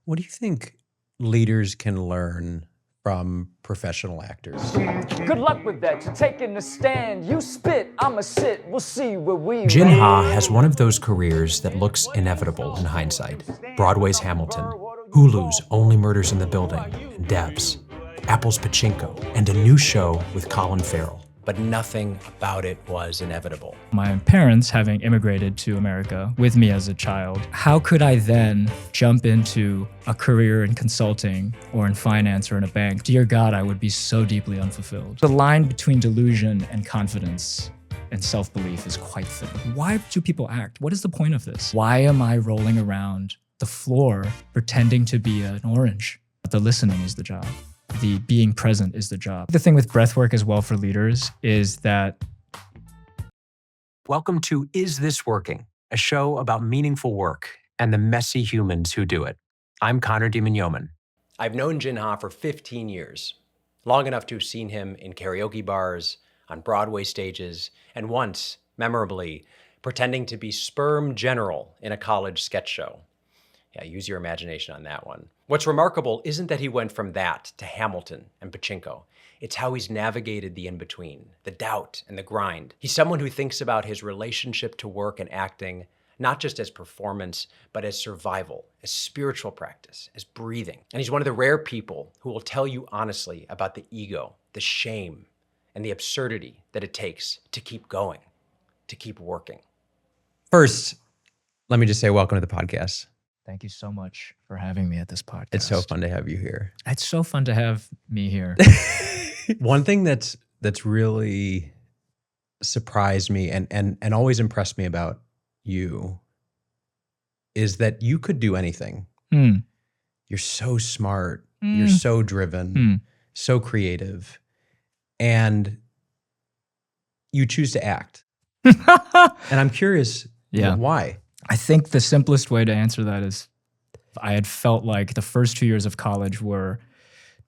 What do you think leaders can learn from professional actors? Good luck with that. You're taking a stand. You spit, I'ma sit. We'll see where we Jin Ha has one of those careers that looks inevitable in hindsight. Broadway's Hamilton, Hulu's Only Murders in the Building, and Debs, Apple's Pachinko, and a new show with Colin Farrell. But nothing about it was inevitable. My parents having immigrated to America with me as a child, how could I then jump into a career in consulting or in finance or in a bank? Dear God, I would be so deeply unfulfilled. The line between delusion and confidence and self-belief is quite thin. Why do people act? What is the point of this? Why am I rolling around the floor pretending to be an orange? The listening is the job. The being present is the job. The thing with breathwork as well for leaders is that... Welcome to Is This Working? A show about meaningful work and the messy humans who do it. I'm Connor Demon-Yeoman. I've known Jin Ha for 15 years, long enough to have seen him in karaoke bars, on Broadway stages, and once, memorably, pretending to be Sperm General in a college sketch show. Yeah, use your imagination on that one. What's remarkable isn't that he went from that to Hamilton and Pachinko. It's how he's navigated the in-between, the doubt and the grind. He's someone who thinks about his relationship to work and acting, not just as performance, but as survival, as spiritual practice, as breathing. And he's one of the rare people who will tell you honestly about the ego, the shame, and the absurdity that it takes to keep going, to keep working. First, let me just say welcome to the podcast. Thank you so much for having me at this podcast. It's so fun to have you here. It's so fun to have me here. One thing that's really surprised me and always impressed me about you is that you could do anything. You're so smart. You're so driven, so creative, and you choose to act. And I'm curious, why? I think the simplest way to answer that is I had felt like the first 2 years of college were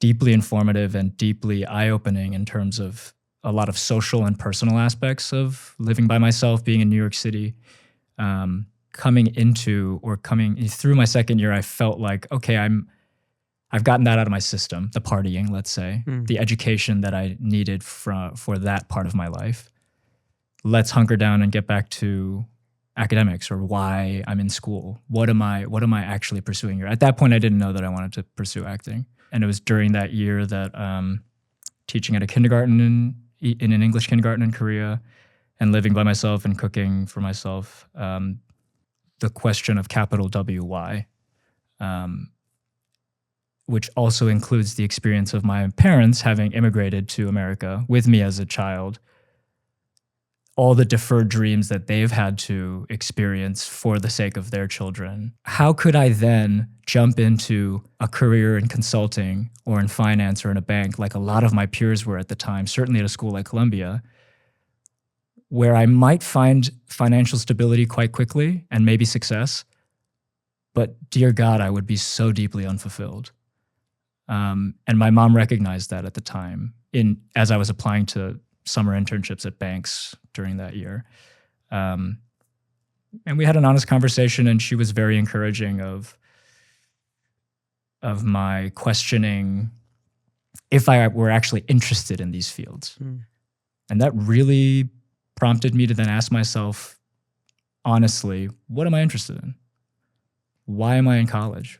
deeply informative and deeply eye-opening in terms of a lot of social and personal aspects of living by myself, being in New York City. Coming through my second year, I felt like, okay, I've gotten that out of my system, the partying, let's say, the education that I needed for that part of my life. Let's hunker down and get back to academics, or why I'm in school. What am I actually pursuing here? At that point, I didn't know that I wanted to pursue acting. And it was during that year that teaching at a kindergarten in an English kindergarten in Korea and living by myself and cooking for myself, the question of capital W, why, which also includes the experience of my parents having immigrated to America with me as a child, all the deferred dreams that they've had to experience for the sake of their children. How could I then jump into a career in consulting or in finance or in a bank, like a lot of my peers were at the time, certainly at a school like Columbia, where I might find financial stability quite quickly and maybe success, but dear God, I would be so deeply unfulfilled. And my mom recognized that at the time as I was applying to summer internships at banks during that year. And we had an honest conversation, and she was very encouraging of my questioning if I were actually interested in these fields. And that really prompted me to then ask myself, honestly, what am I interested in? Why am I in college?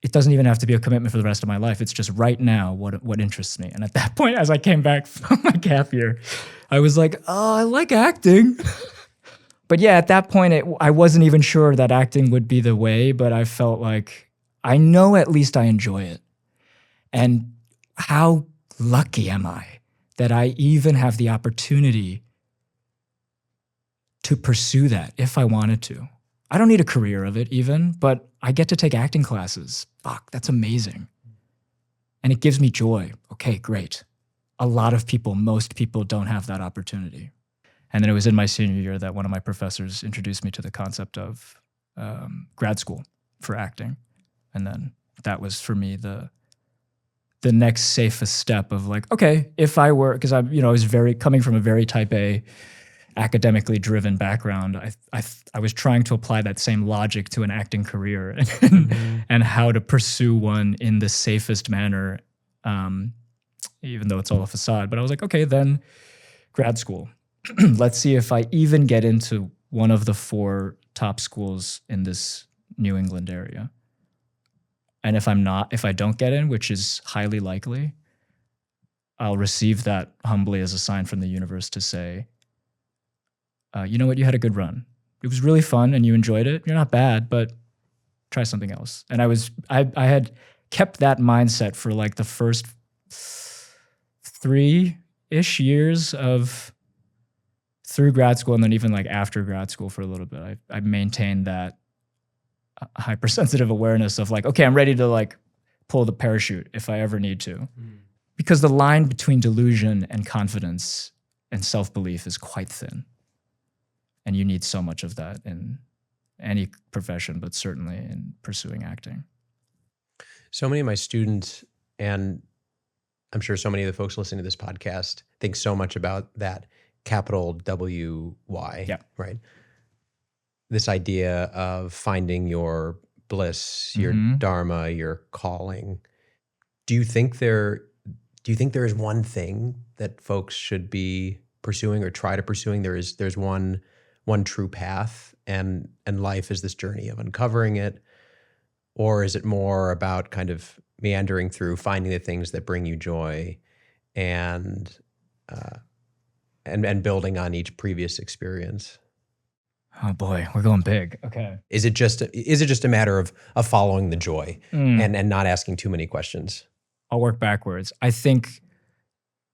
It doesn't even have to be a commitment for the rest of my life. It's just right now what interests me. And at that point, as I came back from my gap year, I was like, oh, I like acting. But yeah, at that point, I wasn't even sure that acting would be the way, but I felt like I know at least I enjoy it. And how lucky am I that I even have the opportunity to pursue that if I wanted to. I don't need a career of it even, but I get to take acting classes. Fuck, that's amazing. And it gives me joy. Okay, great. Most people don't have that opportunity. And then it was in my senior year that one of my professors introduced me to the concept of grad school for acting. And then that was for me the next safest step of like, okay, if I were, because I was coming from a very type A academically driven background, I was trying to apply that same logic to an acting career and how to pursue one in the safest manner, even though it's all a facade. But I was like, okay, then grad school. Let's see if I even get into one of the 4 top schools in this New England area. And if I don't get in, which is highly likely, I'll receive that humbly as a sign from the universe to say, you know what, you had a good run. It was really fun and you enjoyed it. You're not bad, but try something else. And I had kept that mindset for like the first 3-ish years through grad school, and then even like after grad school for a little bit. I maintained that hypersensitive awareness of like, okay, I'm ready to like pull the parachute if I ever need to. Because the line between delusion and confidence and self-belief is quite thin. And you need so much of that in any profession, but certainly in pursuing acting. So many of my students, and I'm sure so many of the folks listening to this podcast, think so much about that capital W-Y, right? This idea of finding your bliss, your dharma, your calling. Do you think there is one thing that folks should be pursuing or try to pursuing? There's one true path, and life is this journey of uncovering it? Or is it more about kind of meandering through, finding the things that bring you joy and building on each previous experience? Oh boy, we're going big. Okay. Is it just a matter of following the joy and not asking too many questions? I'll work backwards. I think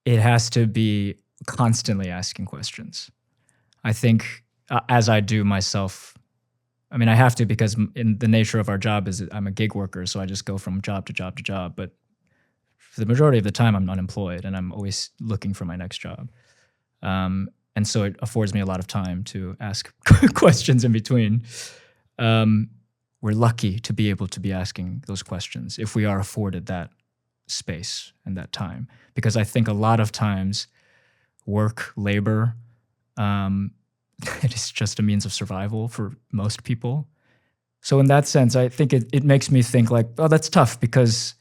it has to be constantly asking questions. I think as I do myself, I mean, I have to, because in the nature of our job is I'm a gig worker, so I just go from job to job to job. But for the majority of the time, I'm unemployed and I'm always looking for my next job. And so it affords me a lot of time to ask questions in between. We're lucky to be able to be asking those questions if we are afforded that space and that time. Because I think a lot of times work, labor, it is just a means of survival for most people. So in that sense, I think it makes me think like, oh, that's tough, because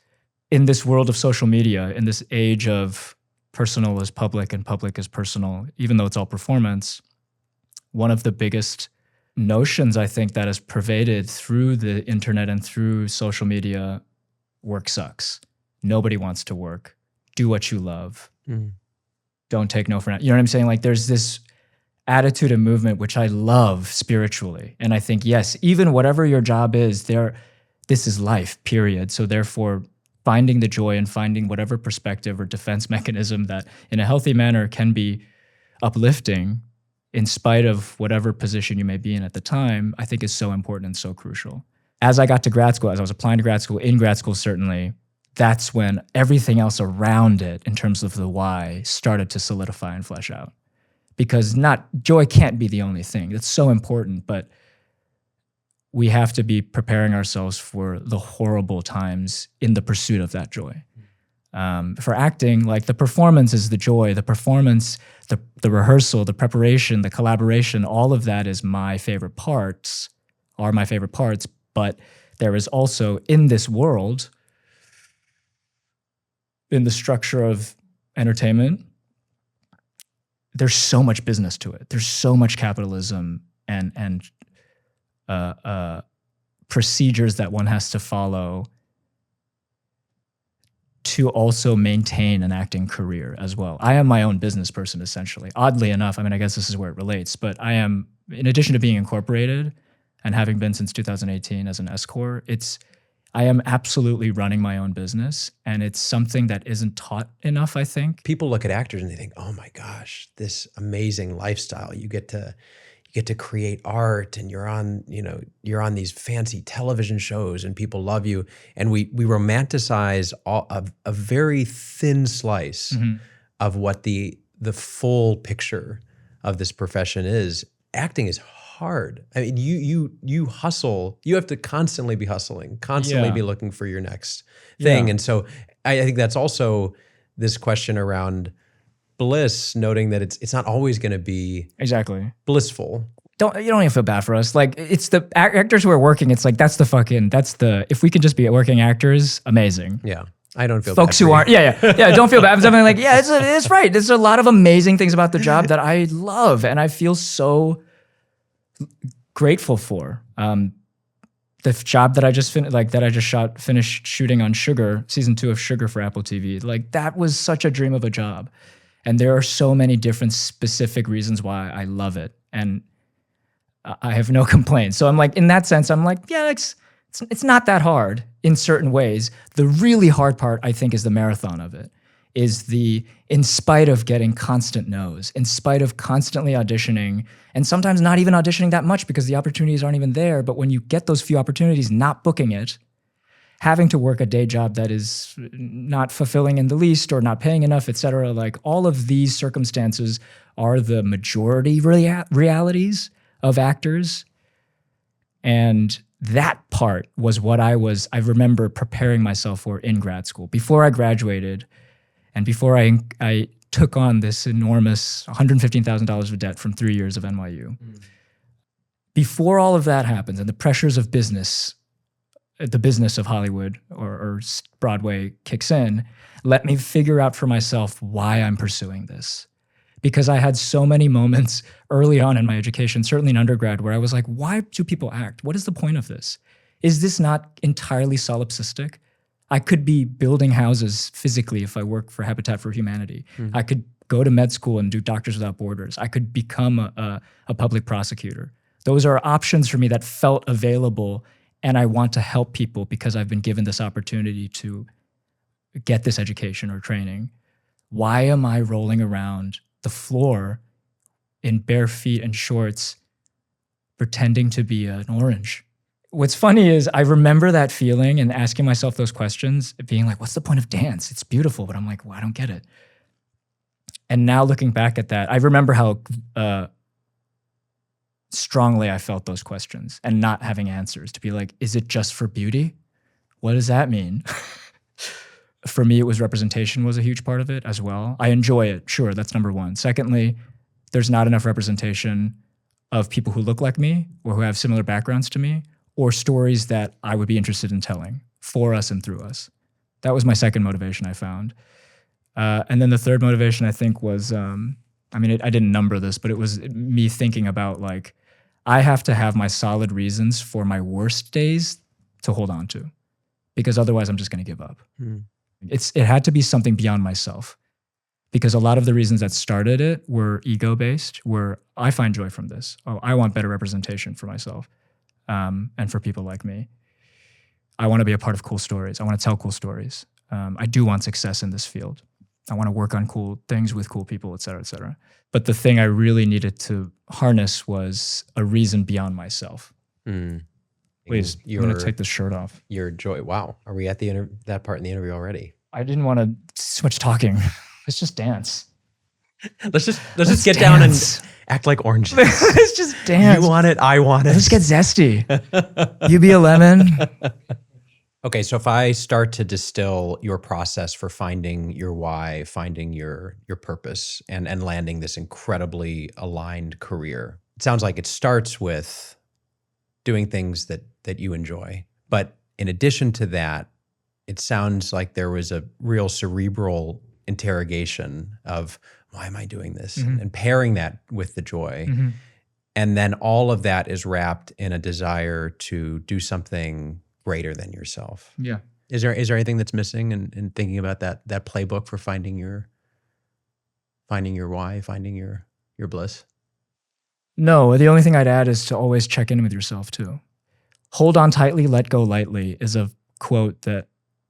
in this world of social media, in this age of personal is public and public is personal, even though it's all performance, one of the biggest notions I think that is pervaded through the internet and through social media, work sucks. Nobody wants to work. Do what you love. Don't take no for an answer. You know what I'm saying? Like there's this attitude and movement, which I love spiritually. And I think, yes, even whatever your job is, this is life, period. So therefore, finding the joy and finding whatever perspective or defense mechanism that in a healthy manner can be uplifting in spite of whatever position you may be in at the time, I think is so important and so crucial. As I got to grad school, as I was applying to grad school, in grad school certainly, that's when everything else around it in terms of the why started to solidify and flesh out. Because joy can't be the only thing. It's so important, but we have to be preparing ourselves for the horrible times in the pursuit of that joy. For acting, like the performance is the joy, the performance, the rehearsal, the preparation, the collaboration, all of that are my favorite parts, but there is also in this world, in the structure of entertainment, there's so much business to it. There's so much capitalism and procedures that one has to follow to also maintain an acting career as well. I am my own business person, essentially. Oddly enough, I mean, I guess this is where it relates, but I am, in addition to being incorporated and having been since 2018 as an S-Corp, I am absolutely running my own business, and it's something that isn't taught enough, I think. People look at actors and they think, oh my gosh, this amazing lifestyle. You get to create art, and you're on these fancy television shows and people love you. And we romanticize a very thin slice of what the full picture of this profession is. Acting is hard. I mean, you hustle. You have to constantly be hustling, constantly be looking for your next thing. And so I think that's also this question around bliss, noting that it's not always going to be exactly blissful. You don't even feel bad for us. Like, it's the actors who are working. It's like, if we can just be working actors, amazing. Yeah. I don't feel folks bad who for aren't, you. yeah, don't feel bad. I'm definitely like, yeah, it's right. There's a lot of amazing things about the job that I love, and I feel so grateful for. The job that I just finished shooting on Sugar, season 2 of Sugar for Apple TV. Like, that was such a dream of a job, and there are so many different specific reasons why I love it, and I have no complaints. So I'm like, in that sense, I'm like, yeah, it's not that hard in certain ways. The really hard part, I think, is the marathon of it, in spite of getting constant no's, in spite of constantly auditioning, and sometimes not even auditioning that much because the opportunities aren't even there. But when you get those few opportunities, not booking it, having to work a day job that is not fulfilling in the least or not paying enough, et cetera, like all of these circumstances are the majority realities of actors. And that part was what I remember preparing myself for in grad school. Before I graduated and before I took on this enormous $115,000 of debt from 3 years of NYU. Before all of that happens and the pressures of business, the business of Hollywood or Broadway kicks in, let me figure out for myself why I'm pursuing this. Because I had so many moments early on in my education, certainly in undergrad, where I was like, why do people act? What is the point of this? Is this not entirely solipsistic? I could be building houses physically if I work for Habitat for Humanity. I could go to med school and do Doctors Without Borders. I could become a public prosecutor. Those are options for me that felt available, and I want to help people because I've been given this opportunity to get this education or training. Why am I rolling around the floor in bare feet and shorts pretending to be an orange? What's funny is I remember that feeling and asking myself those questions, being like, what's the point of dance? It's beautiful, but I'm like, well, I don't get it. And now looking back at that, I remember how strongly I felt those questions and not having answers, to be like, is it just for beauty? What does that mean? For me, it was representation was a huge part of it as well. I enjoy it, sure, that's number one. Secondly, there's not enough representation of people who look like me or who have similar backgrounds to me, or stories that I would be interested in telling for us and through us. That was my second motivation I found. And then the third motivation, I think, was, I didn't number this, but it was me thinking about, like, I have to have my solid reasons for my worst days to hold on to, because otherwise I'm just going to give up. It had to be something beyond myself, because a lot of the reasons that started it were ego-based, where I find joy from this. Oh, I want better representation for myself. And for people like me. I want to be a part of cool stories. I want to tell cool stories. I do want success in this field. I want to work on cool things with cool people, et cetera, et cetera. But the thing I really needed to harness was a reason beyond myself. Please, I'm going to take this shirt off. Your joy. Wow. Are we at that part in the interview already? I didn't want to so much talking. Let's just dance. Let's just get down and act like oranges. Let's just dance. You want it, I want it. Let's get zesty. You be a lemon. Okay, so if I start to distill your process for finding your why, finding your purpose, and landing this incredibly aligned career, it sounds like it starts with doing things that you enjoy. But in addition to that, it sounds like there was a real cerebral interrogation of, why am I doing this? And pairing that with the joy. And then all of that is wrapped in a desire to do something greater than yourself. Yeah. Is there anything that's missing in thinking about that playbook for finding your why, finding your bliss? No, the only thing I'd add is to always check in with yourself too. Hold on tightly, let go lightly is a quote that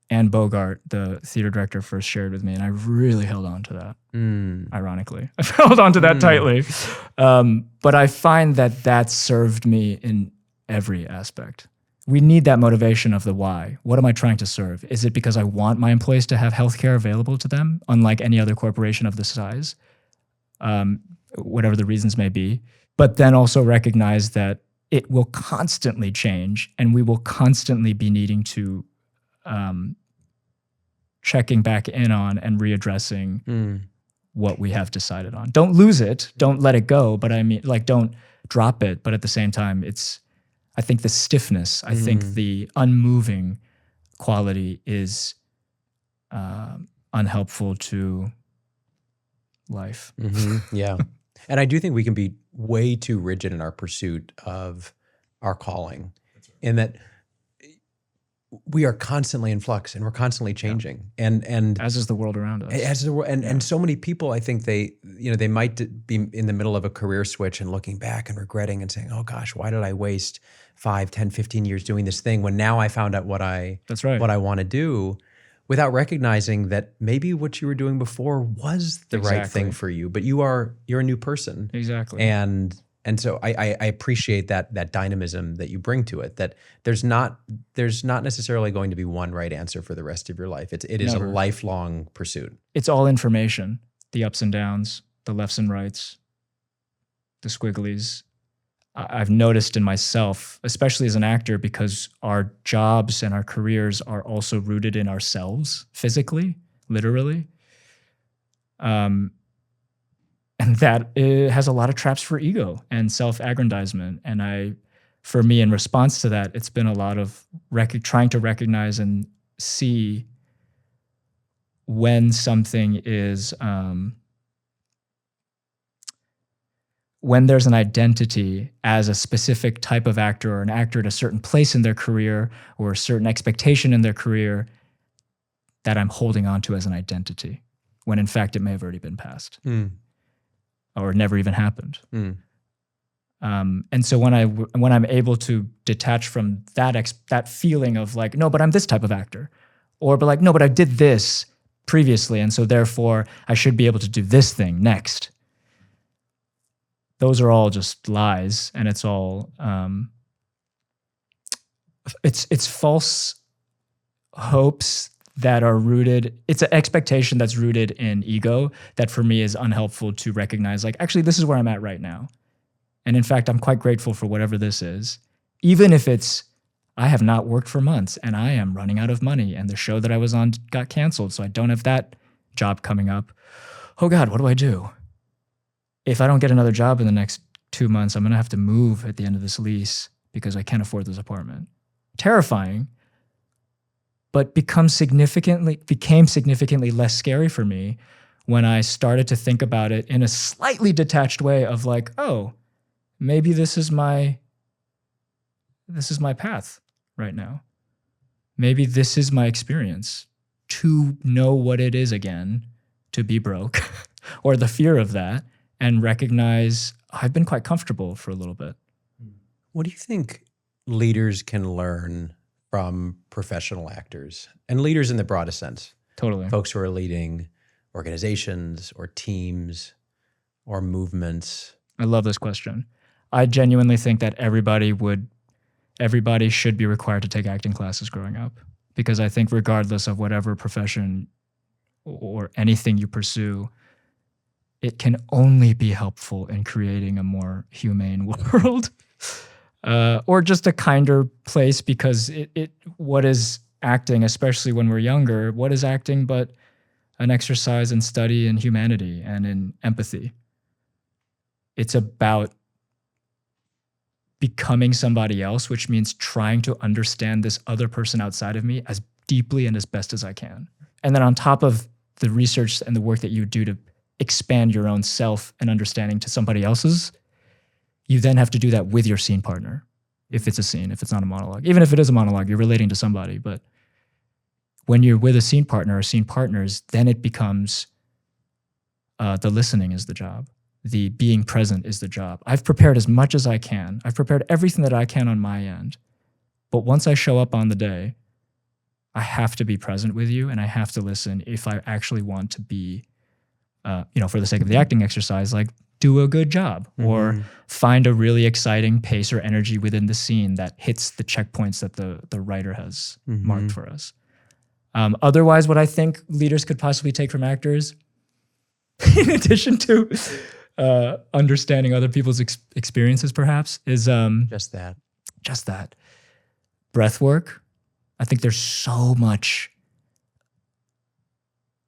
Anne Bogart, the theater director, first shared with me, and I really held on to that, ironically. I held on to that tightly. But I find that served me in every aspect. We need that motivation of the why. What am I trying to serve? Is it because I want my employees to have healthcare available to them, unlike any other corporation of this size? Whatever the reasons may be. But then also recognize that it will constantly change, and we will constantly be needing to checking back in on and readdressing what we have decided on. Don't lose it. Don't let it go. But I mean, like, don't drop it. But at the same time, I think the stiffness, I think the unmoving quality is unhelpful to life. Yeah. And I do think we can be way too rigid in our pursuit of our calling, in that we are constantly in flux and we're constantly changing. And as is the world around us. And so many people, I think they might be in the middle of a career switch and looking back and regretting and saying, oh gosh, why did I waste 5, 10, 15 years doing this thing when now I found out what I want to do, without recognizing that maybe what you were doing before was the right thing for you, but you're a new person. Exactly. And so I appreciate that dynamism that you bring to it, that there's not necessarily going to be one right answer for the rest of your life. It is a lifelong pursuit. It's all information, the ups and downs, the lefts and rights, the squigglies. I've noticed in myself, especially as an actor, because our jobs and our careers are also rooted in ourselves, physically, literally. And that has a lot of traps for ego and self-aggrandizement. And for me, in response to that, it's been a lot of trying to recognize and see when something is, when there's an identity as a specific type of actor, or an actor at a certain place in their career or a certain expectation in their career that I'm holding on to as an identity, when in fact it may have already been passed. Or never even happened. And so when I'm able to detach from that feeling of like, no, but I'm this type of actor, or but like, no, but I did this previously, and so therefore I should be able to do this thing next. Those are all just lies, and it's all it's false hopes that are rooted, it's an expectation that's rooted in ego that for me is unhelpful to recognize, like, actually, this is where I'm at right now. And in fact, I'm quite grateful for whatever this is, even if I have not worked for months and I am running out of money and the show that I was on got canceled, so I don't have that job coming up. Oh God, what do I do? If I don't get another job in the next 2 months, I'm gonna have to move at the end of this lease because I can't afford this apartment. Terrifying. But became significantly less scary for me when I started to think about it in a slightly detached way of like, oh, maybe this is my path right now. Maybe this is my experience, to know what it is again, to be broke, or the fear of that, and recognize I've been quite comfortable for a little bit. What do you think leaders can learn from professional actors, and leaders in the broadest sense? Totally. Folks who are leading organizations or teams or movements. I love this question. I genuinely think that everybody should be required to take acting classes growing up, because I think regardless of whatever profession or anything you pursue, it can only be helpful in creating a more humane world. Or just a kinder place, because what is acting, especially when we're younger, what is acting but an exercise in study and humanity and in empathy? It's about becoming somebody else, which means trying to understand this other person outside of me as deeply and as best as I can. And then on top of the research and the work that you do to expand your own self and understanding to somebody else's, you then have to do that with your scene partner. If it's a scene, if it's not a monologue. Even if it is a monologue, you're relating to somebody. But when you're with a scene partner or scene partners, then it becomes the listening is the job. The being present is the job. I've prepared as much as I can. I've prepared everything that I can on my end. But once I show up on the day, I have to be present with you, and I have to listen if I actually want to be, for the sake of the acting exercise, like, do a good job, or find a really exciting pace or energy within the scene that hits the checkpoints that the writer has marked for us. Otherwise, what I think leaders could possibly take from actors, in addition to understanding other people's experiences, perhaps, is Just that. Breath work. I think there's so much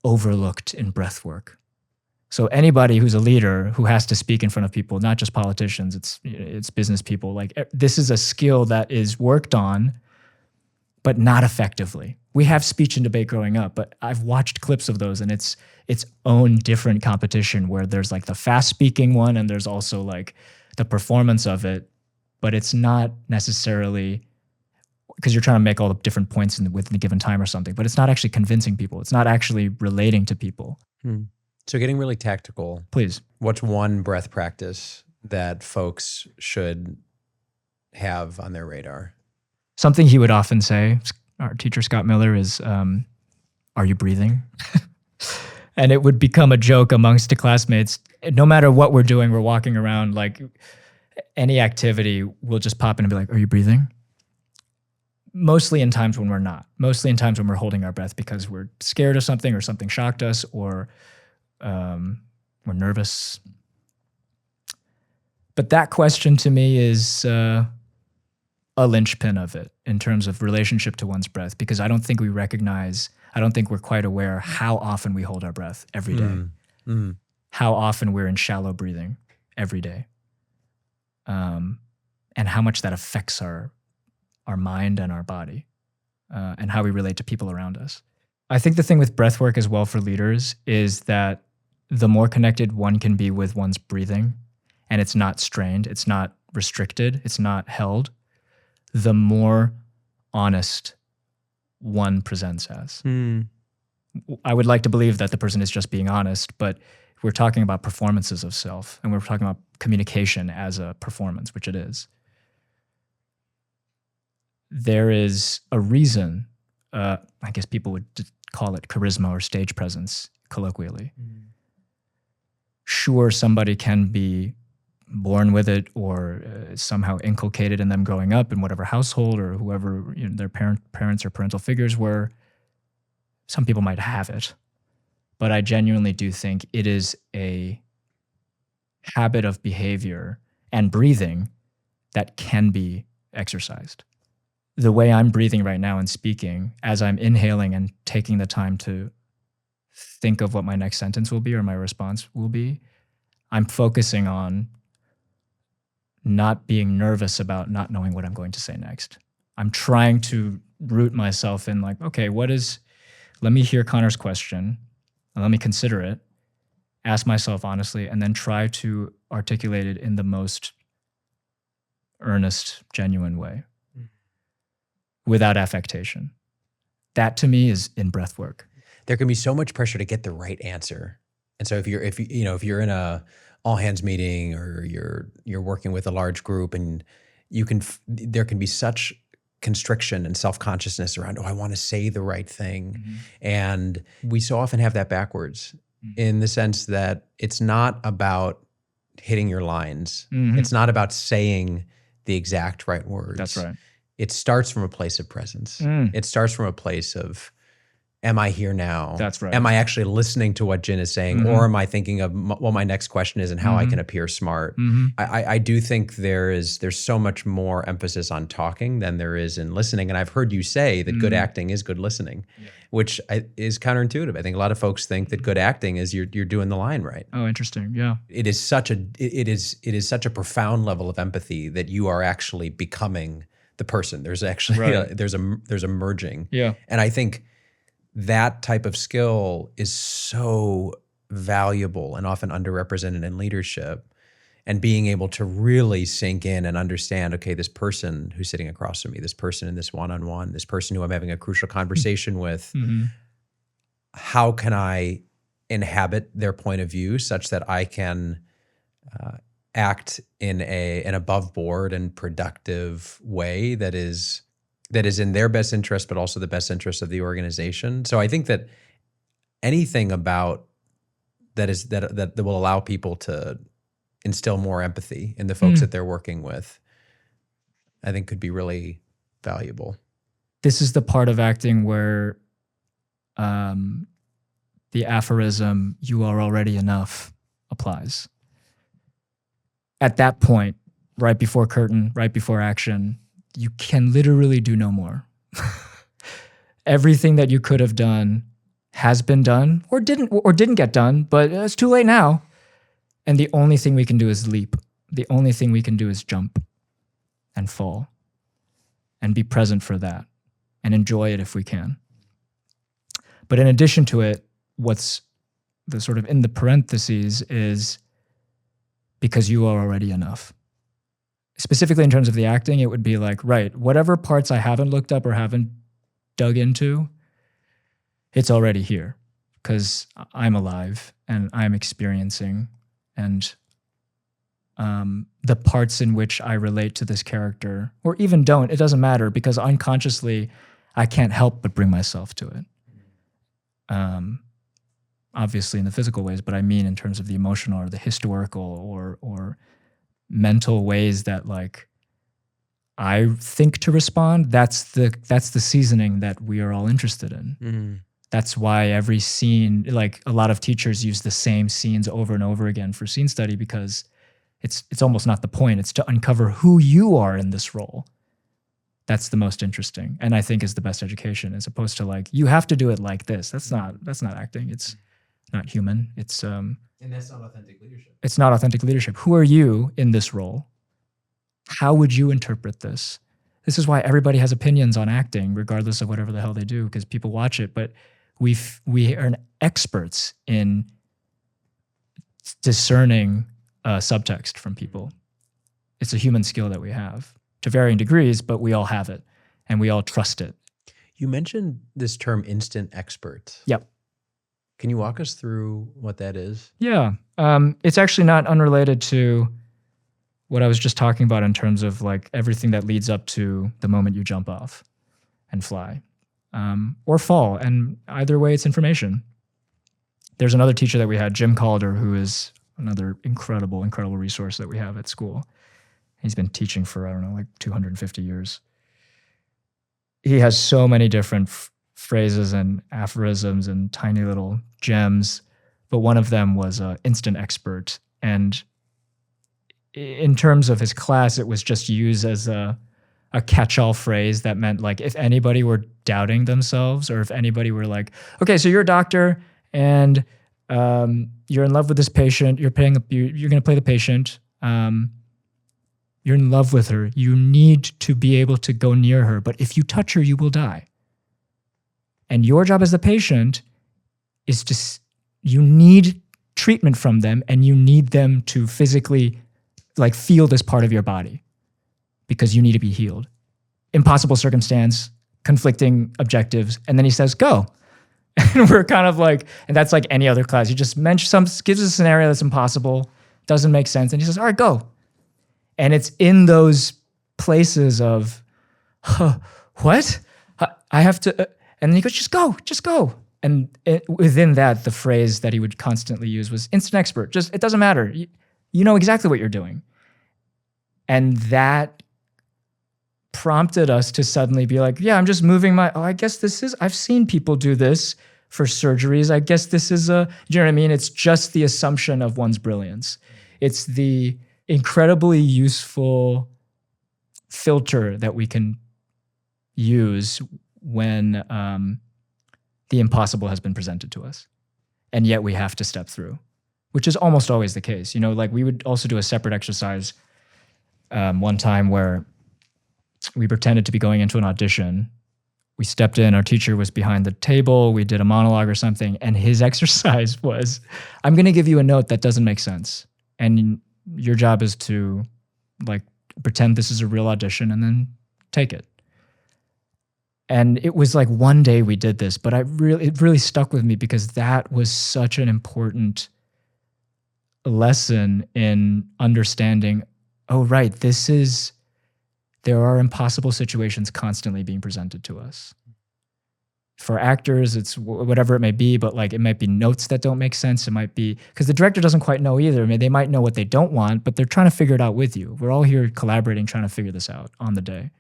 overlooked in breath work. So anybody who's a leader who has to speak in front of people, not just politicians, it's business people. Like this is a skill that is worked on, but not effectively. We have speech and debate growing up, but I've watched clips of those, and it's its own different competition where there's like the fast speaking one, and there's also like the performance of it, but it's not necessarily because you're trying to make all the different points within a given time or something, but it's not actually convincing people. It's not actually relating to people. So getting really tactical. Please. What's one breath practice that folks should have on their radar? Something he would often say, our teacher Scott Miller, is, are you breathing? And it would become a joke amongst the classmates. No matter what we're doing, we're walking around, like any activity, we'll just pop in and be like, are you breathing? Mostly in times when we're not. Mostly in times when we're holding our breath because we're scared of something or something shocked us or we're nervous. But that question to me is a linchpin of it in terms of relationship to one's breath, because I don't think we're quite aware how often we hold our breath every day, how often we're in shallow breathing every day, and how much that affects our mind and our body, and how we relate to people around us. I think the thing with breath work as well for leaders is that the more connected one can be with one's breathing, and it's not strained, it's not restricted, it's not held, the more honest one presents as. I would like to believe that the person is just being honest, but we're talking about performances of self, and we're talking about communication as a performance, which it is. There is a reason, I guess people would call it charisma or stage presence, colloquially. Sure, somebody can be born with it or somehow inculcated in them growing up in whatever household or whoever their parents or parental figures were. Some people might have it, but I genuinely do think it is a habit of behavior and breathing that can be exercised. The way I'm breathing right now and speaking, as I'm inhaling and taking the time to think of what my next sentence will be or my response will be, I'm focusing on not being nervous about not knowing what I'm going to say next. I'm trying to root myself in like, okay, let me hear Connor's question, and let me consider it, ask myself honestly, and then try to articulate it in the most earnest, genuine way without affectation. That to me is in breath work. There can be so much pressure to get the right answer. And so if you're in a all hands meeting or you're working with a large group, and there can be such constriction and self-consciousness around, I want to say the right thing. And we so often have that backwards in the sense that it's not about hitting your lines. It's not about saying the exact right words. That's right. It starts from a place of presence. It starts from a place of, am I here now? That's right. Am I actually listening to what Jin is saying? Or am I thinking of what my next question is and how I can appear smart? I do think there's so much more emphasis on talking than there is in listening. And I've heard you say that good acting is good listening, which is counterintuitive. I think a lot of folks think that good acting is you're doing the line right. Oh, interesting. Yeah. It is such a profound level of empathy that you are actually becoming the person. There's actually there's a merging. Yeah. And I think that type of skill is so valuable and often underrepresented in leadership, and being able to really sink in and understand, okay, this person who's sitting across from me, this person in this one-on-one, this person who I'm having a crucial conversation with, how can I inhabit their point of view such that I can act in an above board and productive way that is in their best interest, but also the best interest of the organization. So I think that anything about that will allow people to instill more empathy in the folks that they're working with, I think could be really valuable. This is the part of acting where the aphorism, "you are already enough," applies. At that point, right before curtain, right before action, you can literally do no more. Everything that you could have done has been done or didn't get done, but it's too late now. And the only thing we can do is leap. The only thing we can do is jump and fall and be present for that and enjoy it if we can. But in addition to it, what's the sort of in the parentheses is because you are already enough. Specifically in terms of the acting, it would be like, right, whatever parts I haven't looked up or haven't dug into, it's already here because I'm alive and I'm experiencing, and the parts in which I relate to this character, or even don't, it doesn't matter because unconsciously I can't help but bring myself to it. Obviously in the physical ways, but I mean in terms of the emotional or the historical or mental ways that like I think to respond. That's the seasoning that we are all interested in. Mm. That's why every scene, like a lot of teachers use the same scenes over and over again for scene study, because it's almost not the point. It's to uncover who you are in this role. That's the most interesting, and I think is the best education, as opposed to like, you have to do it like this. That's not acting. It's not human. It's and that's not authentic leadership. It's not authentic leadership. Who are you in this role? How would you interpret this? This is why everybody has opinions on acting, regardless of whatever the hell they do, because people watch it. But we are experts in discerning subtext from people. It's a human skill that we have to varying degrees, but we all have it and we all trust it. You mentioned this term instant expert. Yep. Can you walk us through what that is? Yeah. It's actually not unrelated to what I was just talking about in terms of like everything that leads up to the moment you jump off and fly, or fall. And either way, it's information. There's another teacher that we had, Jim Calder, who is another incredible resource that we have at school. He's been teaching for, I don't know, like 250 years. He has so many different phrases and aphorisms and tiny little gems, but one of them was instant expert. And in terms of his class, it was just used as a catch-all phrase that meant like, if anybody were doubting themselves, or if anybody were like, okay, so you're a doctor and you're in love with this patient, you're going to play the patient, you're in love with her, you need to be able to go near her, but if you touch her, you will die. And your job as the patient is you need treatment from them, and you need them to physically like feel this part of your body because you need to be healed. Impossible circumstance, conflicting objectives. And then he says, go. And we're kind of like, and that's like any other class. He just gives us a scenario that's impossible, doesn't make sense. And he says, all right, go. And it's in those places of, what? I have to, and then he goes, just go. And within that, the phrase that he would constantly use was instant expert. Just, it doesn't matter. You know exactly what you're doing. And that prompted us to suddenly be like, yeah, I'm just moving I guess I've seen people do this for surgeries. I guess this is do you know what I mean? It's just the assumption of one's brilliance. It's the incredibly useful filter that we can use when the impossible has been presented to us. And yet we have to step through, which is almost always the case. You know, like we would also do a separate exercise one time where we pretended to be going into an audition. We stepped in, our teacher was behind the table, we did a monologue or something, and his exercise was, I'm going to give you a note that doesn't make sense. And your job is to like pretend this is a real audition and then take it. And it was like one day we did this, but it really stuck with me because that was such an important lesson in understanding, oh, right, there are impossible situations constantly being presented to us. For actors, it's whatever it may be, but like it might be notes that don't make sense. It might be, because the director doesn't quite know either. I mean, they might know what they don't want, but they're trying to figure it out with you. We're all here collaborating, trying to figure this out on the day.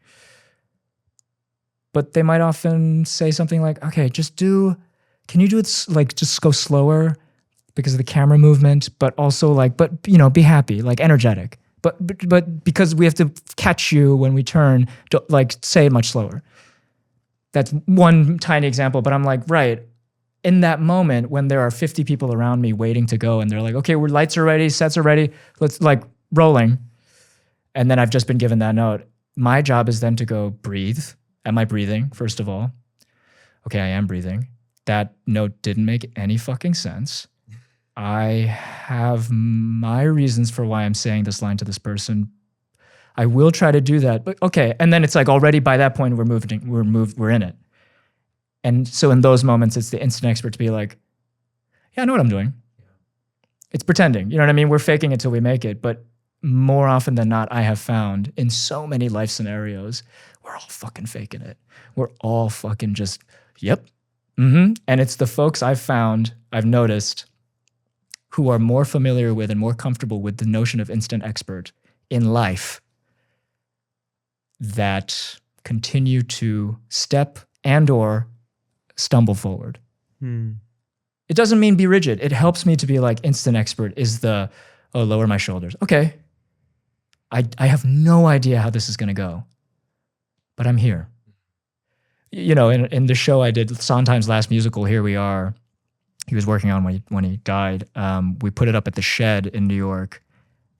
But they might often say something like, okay, can you do it like, just go slower because of the camera movement, but also like, but you know, be happy, like energetic. But because we have to catch you when we turn, like say it much slower. That's one tiny example, but I'm like, right, in that moment when there are 50 people around me waiting to go and they're like, okay, lights are ready, sets are ready, let's like rolling. And then I've just been given that note. My job is then to go breathe. Am I breathing, first of all? Okay, I am breathing. That note didn't make any fucking sense. I have my reasons for why I'm saying this line to this person. I will try to do that, but okay. And then it's like already by that point we're in it. And so in those moments, it's the instant expert to be like, yeah, I know what I'm doing. It's pretending, you know what I mean? We're faking it till we make it. But more often than not, I have found in so many life scenarios, we're all fucking faking it. We're all fucking just, yep. Mm-hmm. And it's the folks I've noticed who are more familiar with and more comfortable with the notion of instant expert in life that continue to step and or stumble forward. It doesn't mean be rigid. It helps me to be like instant expert is lower my shoulders. Okay. I have no idea how this is going to go, but I'm here. You know, in the show I did, Sondheim's last musical, Here We Are, he was working on when he died. We put it up at the Shed in New York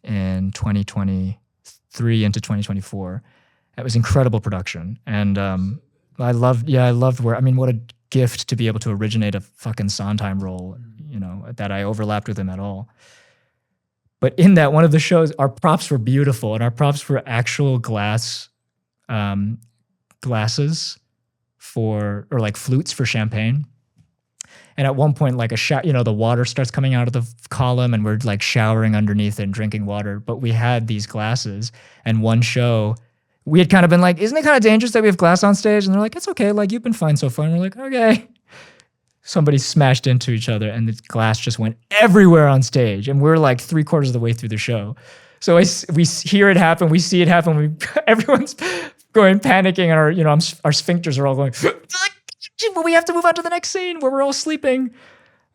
in 2023 into 2024. It was incredible production. And I loved what a gift to be able to originate a fucking Sondheim role, you know, that I overlapped with him at all. But in that one of the shows, our props were beautiful, and our props were actual glasses or like flutes for champagne. And at one point, like the water starts coming out of the column, and we're like showering underneath it and drinking water. But we had these glasses, and one show, we had kind of been like, isn't it kind of dangerous that we have glass on stage? And they're like, it's okay. Like, you've been fine so far. And we're like, okay. Somebody smashed into each other and the glass just went everywhere on stage. And we're like 3/4 of the way through the show. So we hear it happen. We see it happen. Everyone's going panicking, and our sphincters are all going, we have to move on to the next scene where we're all sleeping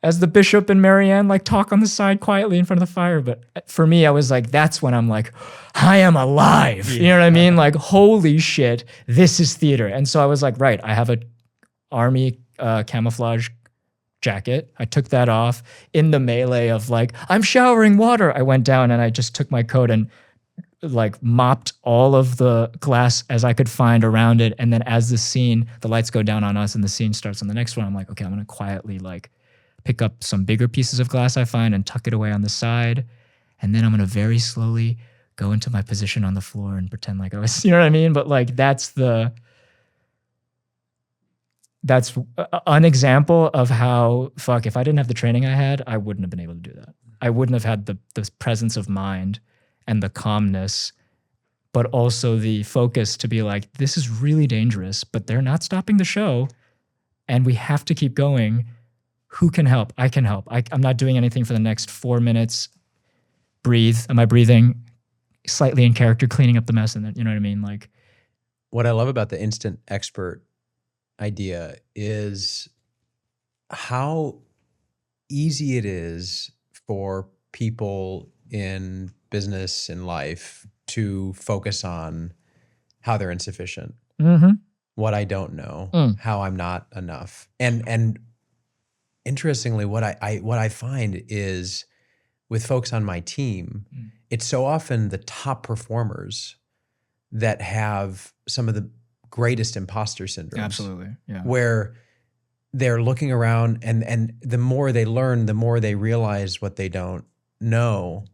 as the bishop and Marianne like talk on the side quietly in front of the fire. But for me, I was like, that's when I'm like, I am alive. You know what I mean? Like, holy shit, this is theater. And so I was like, right, I have a army camouflage jacket. I took that off in the melee of like, I'm showering water. I went down and I just took my coat and like mopped all of the glass as I could find around it. And then as the lights go down on us and the scene starts on the next one, I'm like, okay, I'm going to quietly like pick up some bigger pieces of glass I find and tuck it away on the side. And then I'm going to very slowly go into my position on the floor and pretend like I was, you know what I mean? But like, that's an example of how, if I didn't have the training I had, I wouldn't have been able to do that. I wouldn't have had the presence of mind and the calmness, but also the focus to be like, this is really dangerous, but they're not stopping the show and we have to keep going. Who can help? I can help. I'm not doing anything for the next 4 minutes. Breathe. Am I breathing? Slightly in character, cleaning up the mess. And then, you know what I mean? Like, what I love about the instant expert idea is how easy it is for people in business and life to focus on how they're insufficient, what I don't know, how I'm not enough. And interestingly, what I find is with folks on my team, it's so often the top performers that have some of the greatest imposter syndromes. Absolutely, yeah. Where they're looking around and the more they learn, the more they realize what they don't know,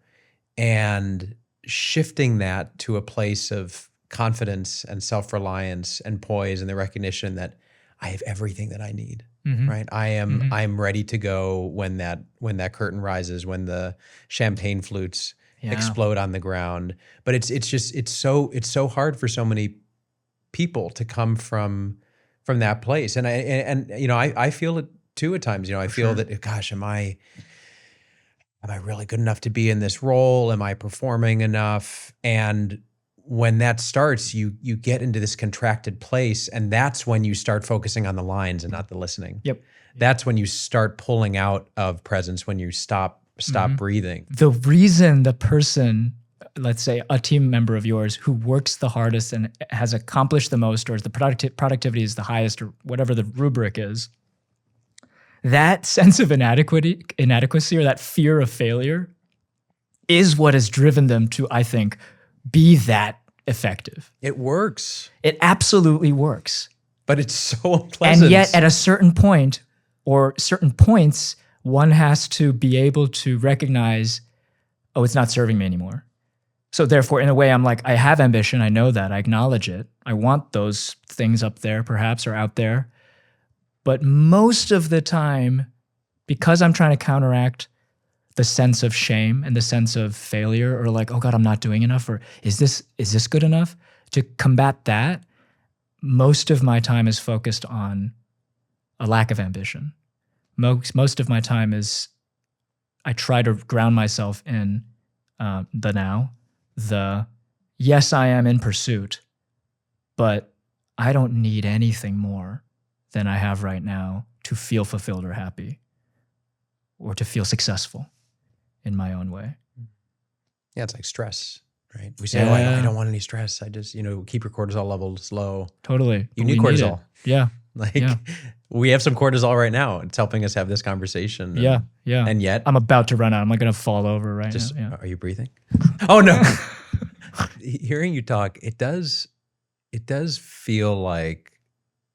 and shifting that to a place of confidence and self-reliance and poise and the recognition that I have everything that I need, right? I'm ready to go when that curtain rises, when the champagne flutes explode on the ground. But it's so hard for so many people to come from that place. And I feel it too at times. I feel that, gosh, am I really good enough to be in this role? Am I performing enough? And when that starts, you get into this contracted place, and that's when you start focusing on the lines and not the listening. Yep. That's when you start pulling out of presence, when you stop breathing. The reason the person, let's say a team member of yours who works the hardest and has accomplished the most, or the productivity is the highest, or whatever the rubric is, that sense of inadequacy or that fear of failure is what has driven them to, I think, be that effective. It works. It absolutely works. But it's so unpleasant. And yet at a certain point or certain points, one has to be able to recognize, oh, it's not serving me anymore. So therefore, in a way, I'm like, I have ambition. I know that. I acknowledge it. I want those things up there, perhaps, or out there. But most of the time, because I'm trying to counteract the sense of shame and the sense of failure, or like, oh God, I'm not doing enough, or is this good enough? To combat that, most of my time is focused on a lack of ambition. Most of my time is, I try to ground myself in the now. Yes, I am in pursuit, but I don't need anything more than I have right now to feel fulfilled or happy or to feel successful in my own way. Yeah, it's like stress, right? We say, I don't want any stress. I just, keep your cortisol levels low. Totally. You need cortisol. Yeah. We have some cortisol right now. It's helping us have this conversation. Yeah. And yet I'm about to run out. I'm like going to fall over now. Yeah. Are you breathing? Oh no. Hearing you talk, it does feel like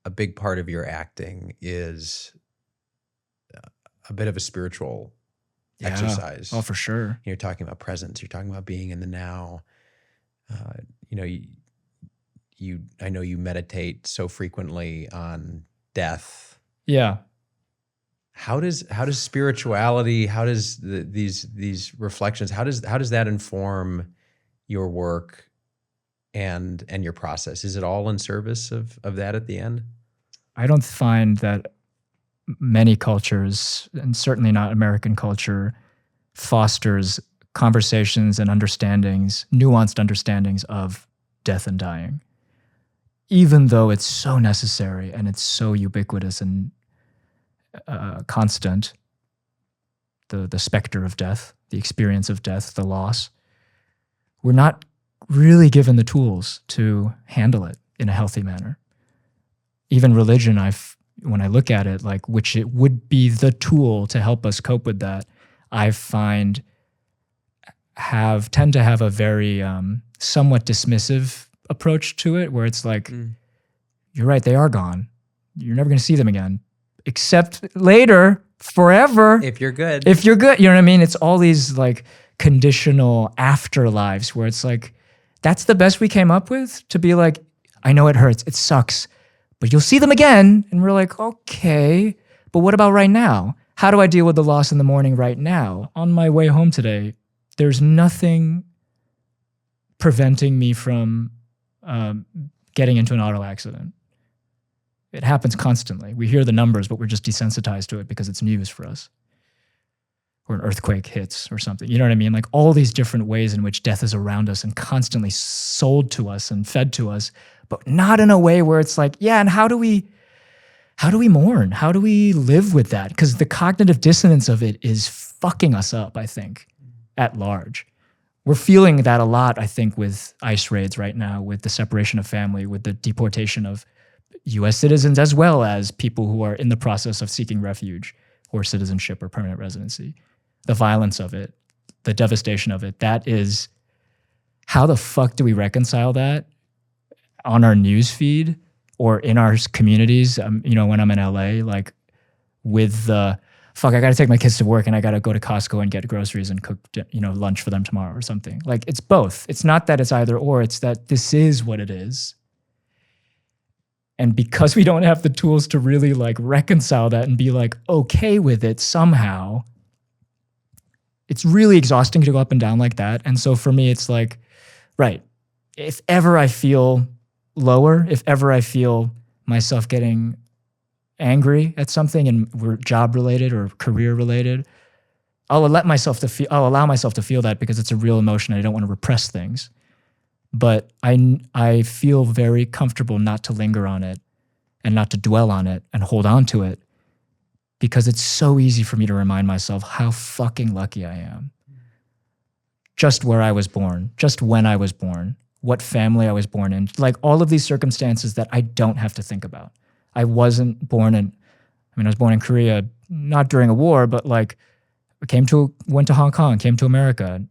a big part of your acting is a bit of a spiritual exercise. Oh, for sure. You're talking about presence. You're talking about being in the now. I know you meditate so frequently on death. Yeah. How does spirituality, how does these reflections, how does that inform your work and your process? Is it all in service of that at the end? I don't find that many cultures, and certainly not American culture, fosters conversations and understandings, nuanced understandings of death and dying, even though it's so necessary and it's so ubiquitous and constant. The specter of death, the experience of death, the loss. We're not really given the tools to handle it in a healthy manner. Even religion, when I look at it, like, which it would be the tool to help us cope with that, I find tend to have a very somewhat dismissive approach to it, where it's like, you're right, they are gone. You're never going to see them again, except later, forever. If you're good. You know what I mean? It's all these like conditional afterlives where it's like, that's the best we came up with, to be like, I know it hurts, it sucks, but you'll see them again. And we're like, okay, but what about right now? How do I deal with the loss in the morning right now? On my way home today, there's nothing preventing me from getting into an auto accident. It happens constantly. We hear the numbers, but we're just desensitized to it because it's news for us. Or an earthquake hits or something. You know what I mean? Like all these different ways in which death is around us and constantly sold to us and fed to us, but not in a way where it's like, yeah, and how do we mourn? How do we live with that? Because the cognitive dissonance of it is fucking us up, I think, at large. We're feeling that a lot, I think, with ICE raids right now, with the separation of family, with the deportation of US citizens, as well as people who are in the process of seeking refuge or citizenship or permanent residency. The violence of it, the devastation of it, that is, how the fuck do we reconcile that on our news feed or in our communities? When I'm in LA, like with the, fuck, I gotta take my kids to work and I gotta go to Costco and get groceries and cook, lunch for them tomorrow or something. Like it's both. It's not that it's either or, it's that this is what it is. And because we don't have the tools to really like reconcile that and be like okay with it somehow, it's really exhausting to go up and down like that. And so for me, it's like, right, if ever I feel lower, if ever I feel myself getting angry at something and we're job related or career related, I'll allow myself to feel that because it's a real emotion. I don't want to repress things. But I feel very comfortable not to linger on it and not to dwell on it and hold on to it, because it's so easy for me to remind myself how fucking lucky I am. Just where I was born, just when I was born, what family I was born in, like all of these circumstances that I don't have to think about. I wasn't born in, I was born in Korea not during a war, but like went to Hong Kong, came to America.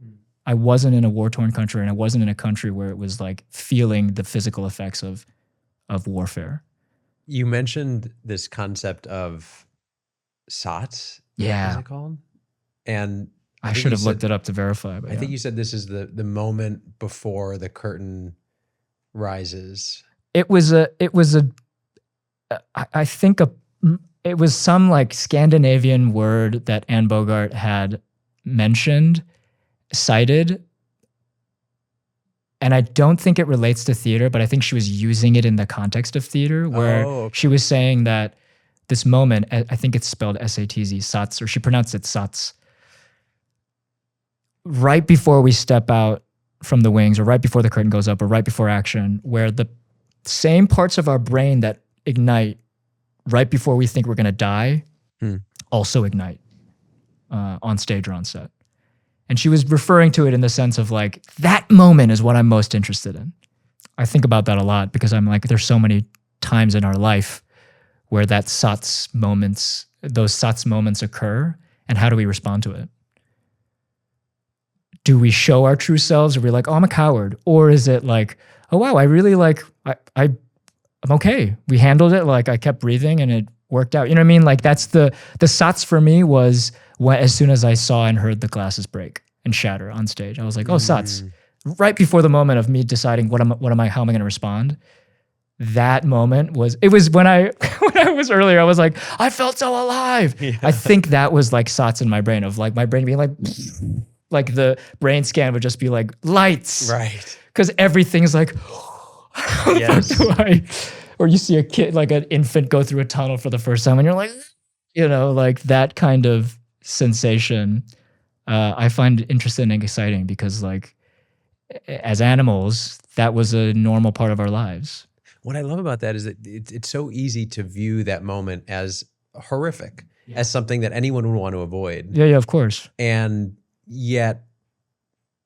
I wasn't in a war-torn country, and I wasn't in a country where it was like feeling the physical effects of warfare. You mentioned this concept of SOTS. Yeah. Is it called? And I should have looked it up to verify. But I think you said this is the moment before the curtain rises. It was some like Scandinavian word that Anne Bogart had mentioned, cited, and I don't think it relates to theater, but I think she was using it in the context of theater, where she was saying that this moment, I think it's spelled S-A-T-Z, SOTS, or she pronounced it SOTS, right before we step out from the wings, or right before the curtain goes up, or right before action, where the same parts of our brain that ignite right before we think we're going to die also ignite on stage or on set. And she was referring to it in the sense of like, that moment is what I'm most interested in. I think about that a lot because I'm like, there's so many times in our life where those SOTS moments occur, and how do we respond to it? Do we show our true selves? Are we like, oh, I'm a coward? Or is it like, oh, wow, I really like, I'm okay. We handled it. Like I kept breathing and it worked out. You know what I mean? Like that's the SOTS for me was as soon as I saw and heard the glasses break and shatter on stage, I was like, oh, SOTS. Right before the moment of me deciding how am I going to respond. That moment was when I was earlier, I was like, I felt so alive. Yeah. I think that was like SOTS in my brain, of like my brain being like the brain scan would just be like lights. Right. Because everything's like, yes. Or you see a kid, like an infant, go through a tunnel for the first time and you're like, like that kind of sensation. I find interesting and exciting because like as animals, that was a normal part of our lives. What I love about that is that it's so easy to view that moment as horrific, as something that anyone would want to avoid. Yeah, of course. And yet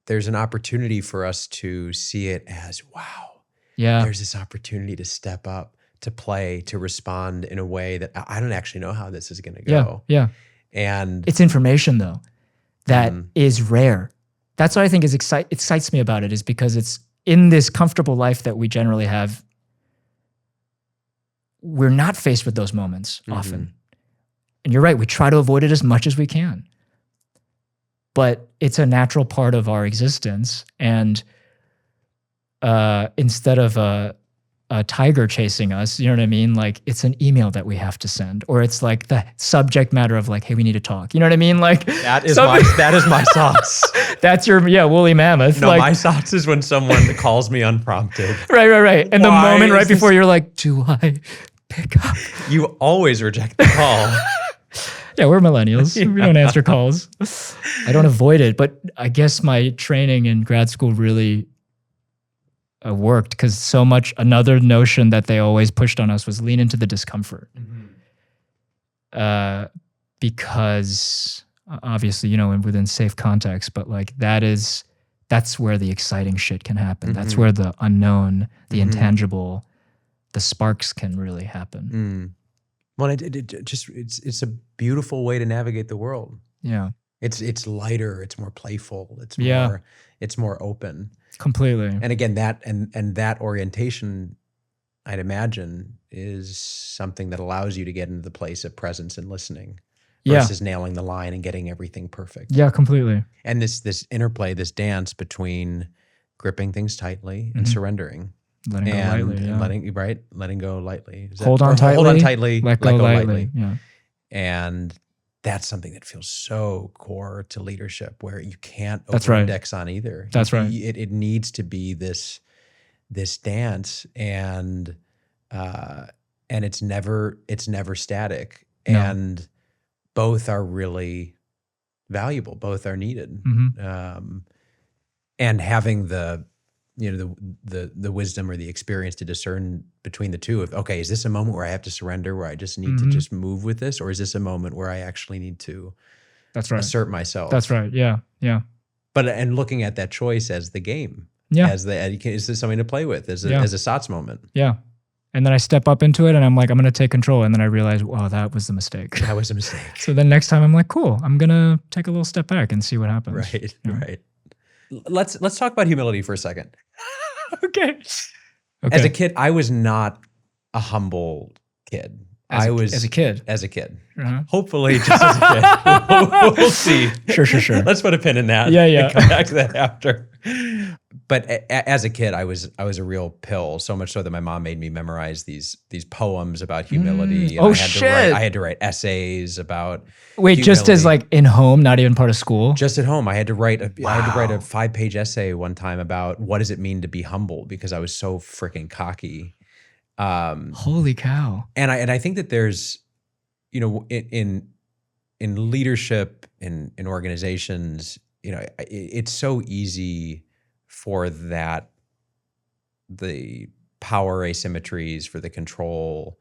there's an opportunity for us to see it as, wow, there's this opportunity to step up, to play, to respond in a way that I don't actually know how this is going to go. Yeah. And it's information though that is rare. That's what I think excites me about it, is because it's in this comfortable life that we generally have. We're not faced with those moments often. And you're right, we try to avoid it as much as we can. But it's a natural part of our existence. And instead of a tiger chasing us, you know what I mean? Like it's an email that we have to send, or it's like the subject matter of like, hey, we need to talk. You know what I mean? Like that is my SOTS. That's your woolly mammoth. No, my SOTS is when someone calls me unprompted. Right. And the moment right before you're like, do I pick up? You always reject the call. Yeah, we're millennials. We don't answer calls. I don't avoid it, but I guess my training in grad school really worked, because so much, another notion that they always pushed on us was lean into the discomfort. Because obviously, within safe context, but like that's where the exciting shit can happen. That's where the unknown, the intangible, the sparks can really happen. Well, it's a beautiful way to navigate the world. Yeah. It's lighter, it's more playful, it's more open. Completely. And again, that orientation, I'd imagine, is something that allows you to get into the place of presence and listening versus nailing the line and getting everything perfect. Yeah, completely. And this interplay, this dance between gripping things tightly and surrendering. Letting go lightly. And letting go lightly. Hold on tightly. Let go lightly. Yeah. And that's something that feels so core to leadership, where you can't over-index on either. That's right. It needs to be this dance, and it's never static. No. And both are really valuable. Both are needed. And having the wisdom or the experience to discern between the two of, okay, is this a moment where I have to surrender, where I just need to just move with this? Or is this a moment where I actually need to assert myself? That's right. Yeah. But, and looking at that choice as the game, is this something to play with as a SOTS moment? Yeah. And then I step up into it and I'm like, I'm going to take control. And then I realize, wow, that was the mistake. That was a mistake. So then next time I'm like, cool, I'm going to take a little step back and see what happens. Right, right. Let's talk about humility for a second. Okay. As a kid, I was not a humble kid. As a kid. Hopefully, just as a kid. We'll see. Sure. Let's put a pin in that. Yeah. Come back to that after. But as a kid, I was a real pill. So much so that my mom made me memorize these poems about humility. And I had to write essays about. Wait, humility. just as like in home, not even part of school. Just at home, I had to write a 5-page essay one time about what does it mean to be humble, because I was so freaking cocky. Holy cow! And I think that there's, in leadership in organizations, it's so easy for that, the power asymmetries, for the control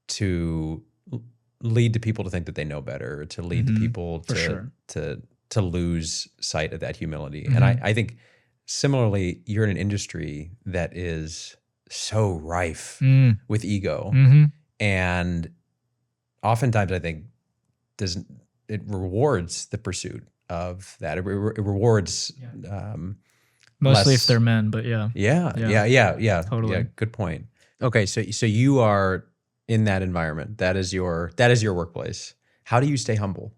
to lead to people to think that they know better, to lead to people to lose sight of that humility. And I think similarly, you're in an industry that is so rife with ego. And oftentimes I think it rewards the pursuit of that. It rewards mostly if they're men, but yeah. Yeah. Totally. Yeah, good point. Okay, so you are in that environment. That is your workplace. How do you stay humble?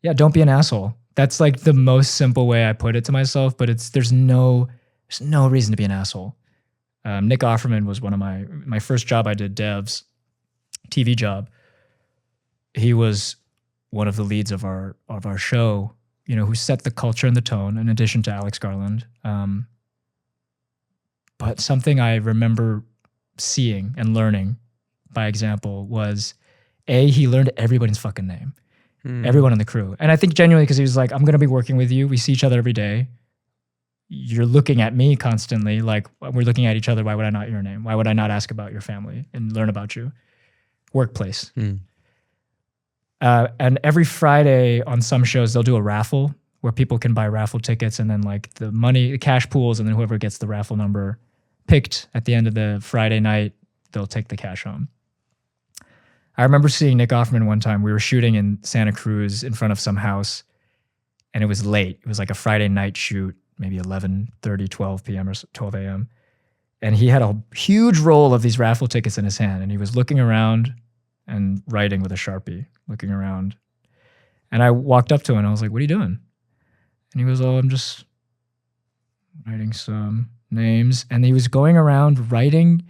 Yeah, don't be an asshole. That's like the most simple way I put it to myself, but there's no reason to be an asshole. Nick Offerman was one of my first job. I did devs, TV job. He was one of the leads of our show, who set the culture and the tone, in addition to Alex Garland. But something I remember seeing and learning by example was, he learned everybody's fucking name, everyone in the crew. And I think genuinely because he was like, I'm going to be working with you. We see each other every day. You're looking at me constantly. Like, we're looking at each other. Why would I not your name? Why would I not ask about your family and learn about you? Workplace. And every Friday on some shows, they'll do a raffle where people can buy raffle tickets, and then like the cash pools, and then whoever gets the raffle number picked at the end of the Friday night, they'll take the cash home. I remember seeing Nick Offerman one time. We were shooting in Santa Cruz in front of some house, and it was late. It was like a Friday night shoot, maybe 11:30, 12 p.m. or 12 a.m. And he had a huge roll of these raffle tickets in his hand, and he was looking around and writing with a Sharpie, looking around. And I walked up to him and I was like, what are you doing? And he goes, I'm just writing some names. And he was going around writing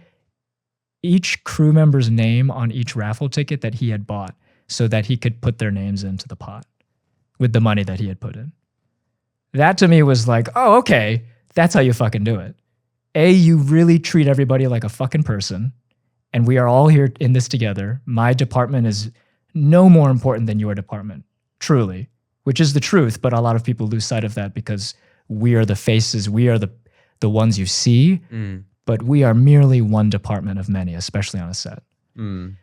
each crew member's name on each raffle ticket that he had bought so that he could put their names into the pot with the money that he had put in. That to me was like, oh, okay, that's how you fucking do it. You really treat everybody like a fucking person, and we are all here in this together. My department is no more important than your department, truly, which is the truth, but a lot of people lose sight of that because we are the faces, we are the ones you see, but we are merely one department of many, especially on a set.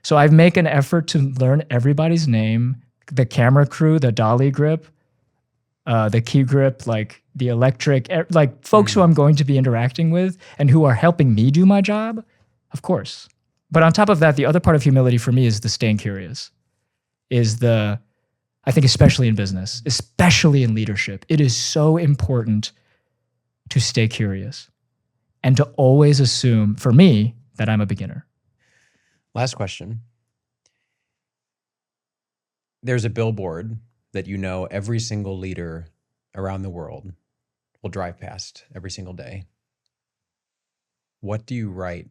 So I make an effort to learn everybody's name, the camera crew, the dolly grip, the key grip, like the electric, like folks who I'm going to be interacting with and who are helping me do my job, of course. But on top of that, the other part of humility for me is the staying curious, I think especially in business, especially in leadership, it is so important to stay curious and to always assume, for me, that I'm a beginner. Last question. There's a billboard that every single leader around the world will drive past every single day. What do you write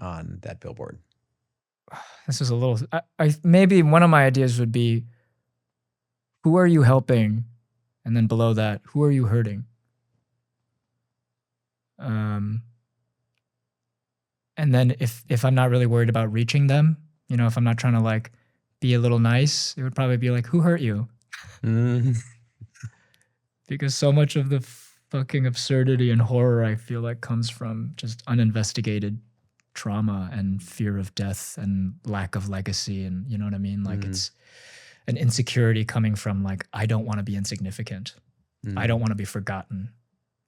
on that billboard? This is a little, maybe one of my ideas would be, who are you helping? And then below that, who are you hurting? And then if I'm not really worried about reaching them, if I'm not trying to like be a little nice, it would probably be like, who hurt you? Because so much of the fucking absurdity and horror, I feel like, comes from just uninvestigated trauma and fear of death and lack of legacy. And you know what I mean? Like it's an insecurity coming from like, I don't want to be insignificant. I don't want to be forgotten.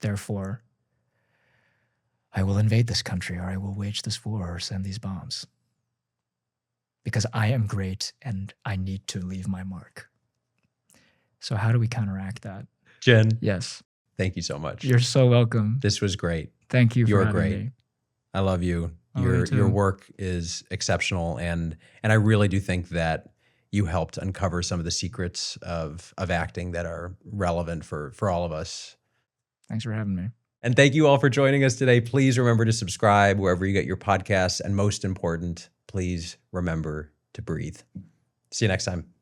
Therefore, I will invade this country, or I will wage this war, or send these bombs. Because I am great and I need to leave my mark. So how do we counteract that? Jin, Yes. thank you so much. You're so welcome. This was great. Thank you for You're having great. me. I love you. Oh, you too. Your work is exceptional, and I really do think that you helped uncover some of the secrets of acting that are relevant for all of us. Thanks for having me. And thank you all for joining us today. Please remember to subscribe wherever you get your podcasts, and most important, please remember to breathe. See you next time.